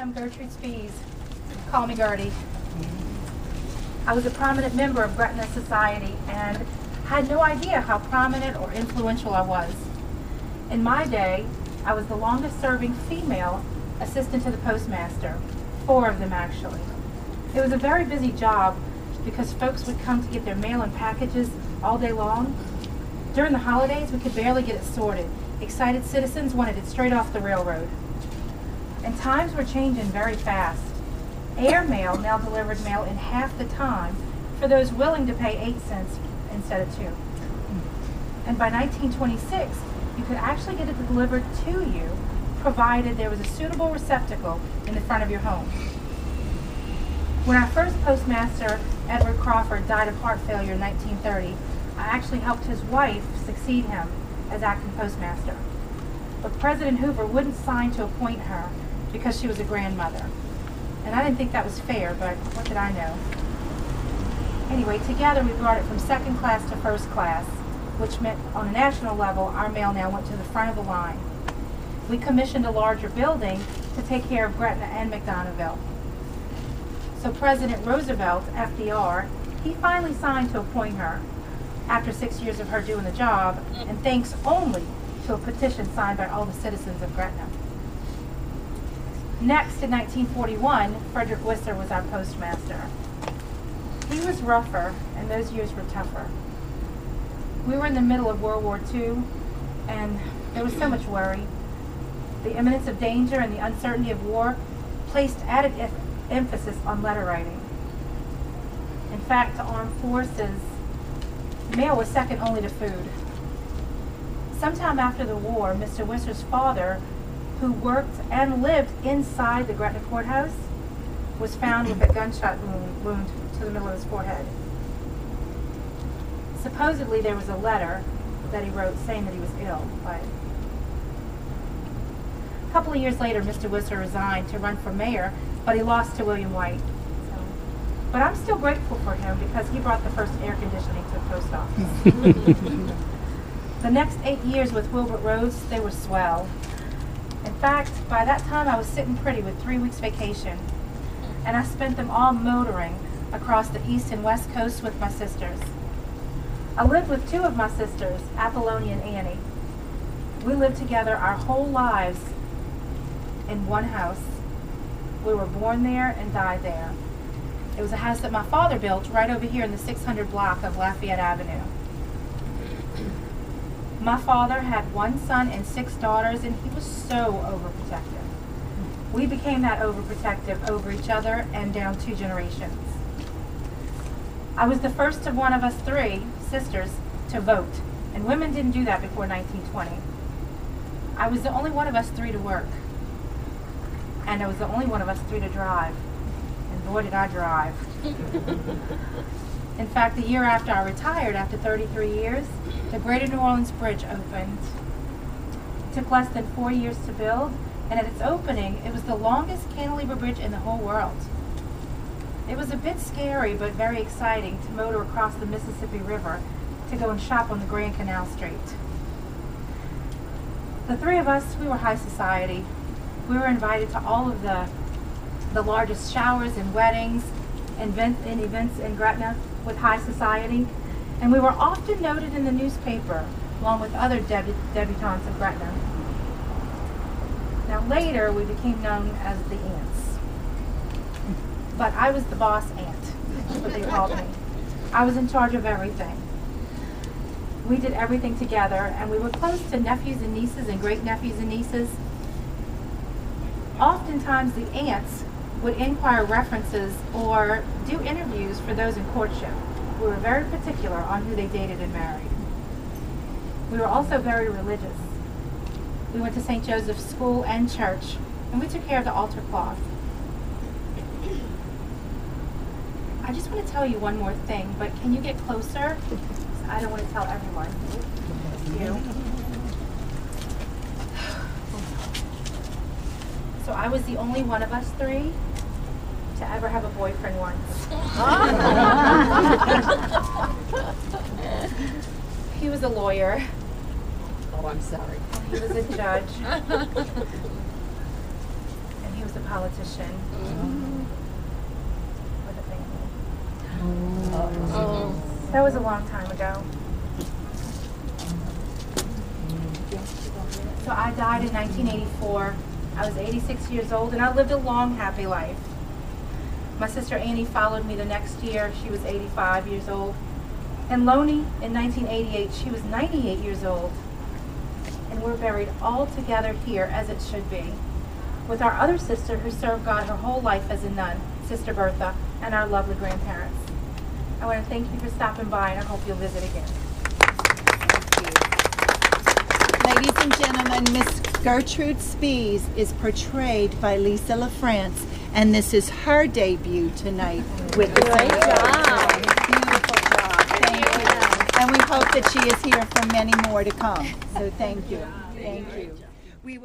I'm Gertrude Spies. Call me Gertie. I was a prominent member of Gretna society and had no idea how prominent or influential I was. In my day, I was the longest serving female assistant to the postmaster, 4 of them actually. It was a very busy job because folks would come to get their mail and packages all day long. During the holidays, we could barely get it sorted. Excited citizens wanted it straight off the railroad. And times were changing very fast. Airmail now delivered mail in half the time for those willing to pay 8 cents instead of 2. And by 1926, you could actually get it delivered to you, provided there was a suitable receptacle in the front of your home. When our first postmaster, Edward Crawford, died of heart failure in 1930, I actually helped his wife succeed him as acting postmaster. But President Hoover wouldn't sign to appoint her because she was a grandmother. And I didn't think that was fair, but what did I know? Anyway, together we brought it from second class to first class, which meant on a national level, our mail now went to the front of the line. We commissioned a larger building to take care of Gretna and McDonoughville. So President Roosevelt, FDR, he finally signed to appoint her after 6 years of her doing the job, and thanks only to a petition signed by all the citizens of Gretna. Next, in 1941, Frederick Wisser was our postmaster. He was rougher, and those years were tougher. We were in the middle of World War II, and there was so much worry. The imminence of danger and the uncertainty of war placed added emphasis on letter writing. In fact, to armed forces, mail was second only to food. Sometime after the war, Mr. Wisser's father, who worked and lived inside the Gretna courthouse, was found with a gunshot wound to the middle of his forehead. Supposedly there was a letter that he wrote saying that he was ill, but a couple of years later Mr. Wisser resigned to run for mayor, but he lost to William White. But I'm still grateful for him because he brought the first air conditioning to the post office. The next 8 years with Wilbert Rhodes, they were swell. In fact, by that time I was sitting pretty with 3 weeks vacation, and I spent them all motoring across the east and west coast with my sisters. I lived with 2 of my sisters, Apollonia and Annie. We lived together our whole lives in one house. We were born there and died there. It was a house that my father built right over here in the 600 block of Lafayette Avenue. My father had 1 son and 6 daughters, and he was so overprotective. We became that overprotective over each other and down 2 generations. I was the first of one of us 3 sisters to vote, and women didn't do that before 1920. I was the only one of us 3 to work, and I was the only one of us 3 to drive, and boy did I drive. In fact, the year after I retired, after 33 years, the Greater New Orleans Bridge opened. It took less than 4 years to build, and at its opening, it was the longest cantilever bridge in the whole world. It was a bit scary, but very exciting to motor across the Mississippi River to go and shop on the Grand Canal Street. The 3 of us, we were high society. We were invited to all of the largest showers and weddings and events in Gretna with high society, and we were often noted in the newspaper along with other debutantes of Gretna. Now later we became known as the Aunts, but I was the boss aunt, that's what they called me. I was in charge of everything. We did everything together, and we were close to nephews and nieces and great-nephews and nieces. Oftentimes the aunts would inquire references or do interviews for those in courtship. We were very particular on who they dated and married. We were also very religious. We went to St. Joseph's School and church, and we took care of the altar cloth. I just want to tell you one more thing, but can you get closer? I don't want to tell everyone. Just you. So I was the only one of us 3 to ever have a boyfriend once. He was a lawyer. Oh, I'm sorry. He was a judge. And he was a politician with a family. That was a long time ago. So I died in 1984. I was 86 years old, and I lived a long, happy life. My sister Annie followed me the next year. She was 85 years old. And Lonnie, in 1988, she was 98 years old. And we're buried all together here, as it should be, with our other sister who served God her whole life as a nun, Sister Bertha, and our lovely grandparents. I want to thank you for stopping by, and I hope you'll visit again. Ladies and gentlemen, Miss Gertrude Spies is portrayed by Lisa LaFrance, and this is her debut tonight with the Great job. Beautiful job. Thank you. And we hope that she is here for many more to come. So thank you. Thank you. We will